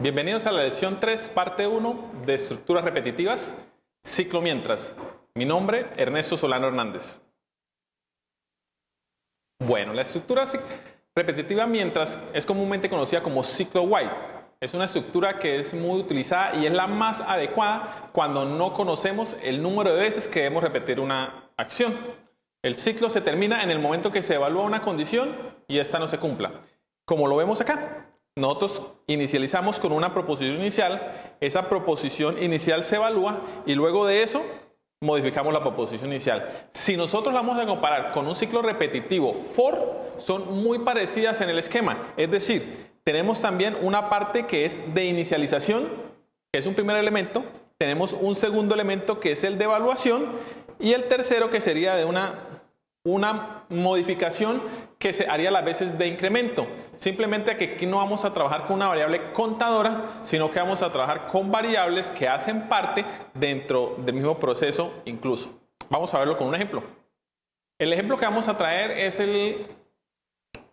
Bienvenidos a la lección 3, parte 1 de estructuras repetitivas, ciclo mientras. Mi nombre, Ernesto Solano Hernández. Bueno, la estructura repetitiva mientras es comúnmente conocida como ciclo while. Es una estructura que es muy utilizada y es la más adecuada cuando no conocemos el número de veces que debemos repetir una acción. El ciclo se termina en el momento que se evalúa una condición y esta no se cumpla. Como lo vemos acá. Nosotros inicializamos con una proposición inicial, esa proposición inicial se evalúa y luego de eso modificamos la proposición inicial. Si nosotros la vamos a comparar con un ciclo repetitivo for, son muy parecidas en el esquema. Es decir, tenemos también una parte que es de inicialización, que es un primer elemento, tenemos un segundo elemento que es el de evaluación y el tercero que sería de una modificación que se haría las veces de incremento. Simplemente que aquí no vamos a trabajar con una variable contadora, sino que vamos a trabajar con variables que hacen parte dentro del mismo proceso incluso. Vamos a verlo con un ejemplo. El ejemplo que vamos a traer es el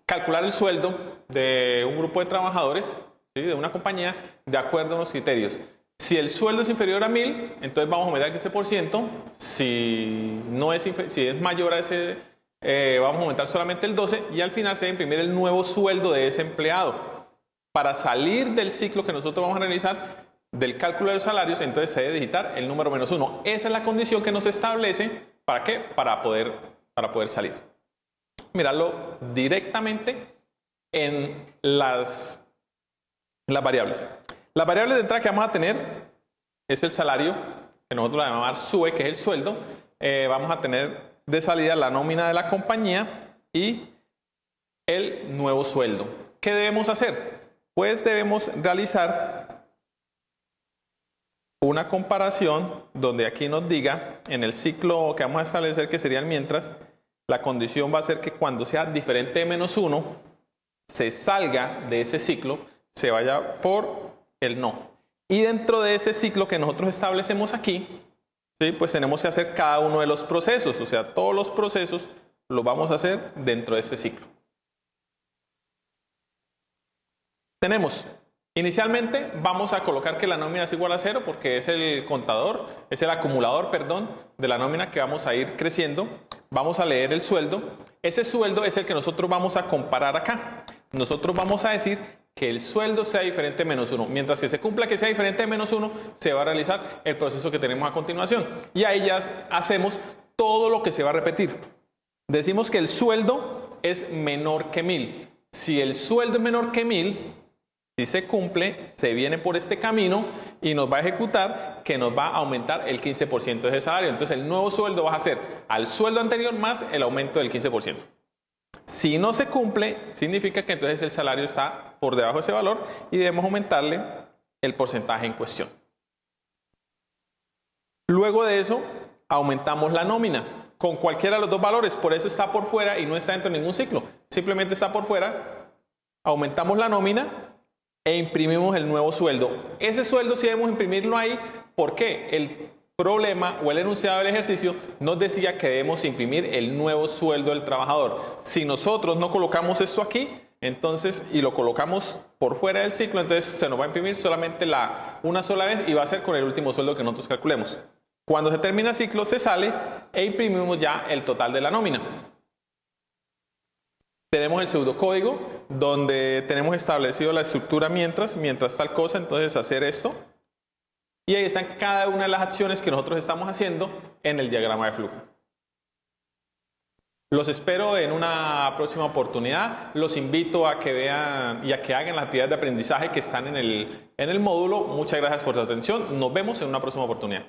calcular el sueldo de un grupo de trabajadores, ¿sí?, de una compañía, de acuerdo a unos criterios. Si el sueldo es inferior a 1000, entonces vamos a aumentar el 15%. Si es mayor a ese, vamos a aumentar solamente el 12%. Y al final se va a imprimir el nuevo sueldo de ese empleado. Para salir del ciclo que nosotros vamos a realizar, del cálculo de los salarios, entonces se debe digitar el número -1. Esa es la condición que nos establece. ¿Para qué? Para poder salir. Mirarlo directamente en las variables. Las variables de entrada que vamos a tener es el salario, que nosotros la vamos a llamar SUE, que es el sueldo. Vamos a tener de salida la nómina de la compañía y el nuevo sueldo. ¿Qué debemos hacer? Pues debemos realizar una comparación donde aquí nos diga, en el ciclo que vamos a establecer, que sería el mientras, la condición va a ser que cuando sea diferente de -1, se salga de ese ciclo, se vaya por el no. Y dentro de ese ciclo que nosotros establecemos aquí, ¿sí?, pues tenemos que hacer cada uno de los procesos, o sea, todos los procesos los vamos a hacer dentro de este ciclo. Tenemos, inicialmente vamos a colocar que la nómina es igual a 0 porque es el contador, es el acumulador, perdón, de la nómina que vamos a ir creciendo. Vamos a leer el sueldo. Ese sueldo es el que nosotros vamos a comparar acá. Nosotros vamos a decir que el sueldo sea diferente de -1. Mientras que se cumpla que sea diferente de -1, se va a realizar el proceso que tenemos a continuación. Y ahí ya hacemos todo lo que se va a repetir. Decimos que el sueldo es menor que 1000. Si el sueldo es menor que 1000, si se cumple, se viene por este camino y nos va a ejecutar que nos va a aumentar el 15% de ese salario. Entonces el nuevo sueldo va a ser al sueldo anterior más el aumento del 15%. Si no se cumple, significa que entonces el salario está por debajo de ese valor y debemos aumentarle el porcentaje en cuestión. Luego de eso, aumentamos la nómina con cualquiera de los dos valores. Por eso está por fuera y no está dentro de ningún ciclo. Simplemente está por fuera. Aumentamos la nómina e imprimimos el nuevo sueldo. Ese sueldo sí debemos imprimirlo ahí. ¿Por qué? El problema o el enunciado del ejercicio nos decía que debemos imprimir el nuevo sueldo del trabajador. Si nosotros no colocamos esto aquí, entonces, y lo colocamos por fuera del ciclo, entonces se nos va a imprimir solamente una sola vez y va a ser con el último sueldo que nosotros calculemos. Cuando se termina el ciclo, se sale e imprimimos ya el total de la nómina. Tenemos el pseudocódigo donde tenemos establecido la estructura mientras tal cosa, entonces hacer esto. Y ahí están cada una de las acciones que nosotros estamos haciendo en el diagrama de flujo. Los espero en una próxima oportunidad. Los invito a que vean y a que hagan las actividades de aprendizaje que están en el módulo. Muchas gracias por su atención. Nos vemos en una próxima oportunidad.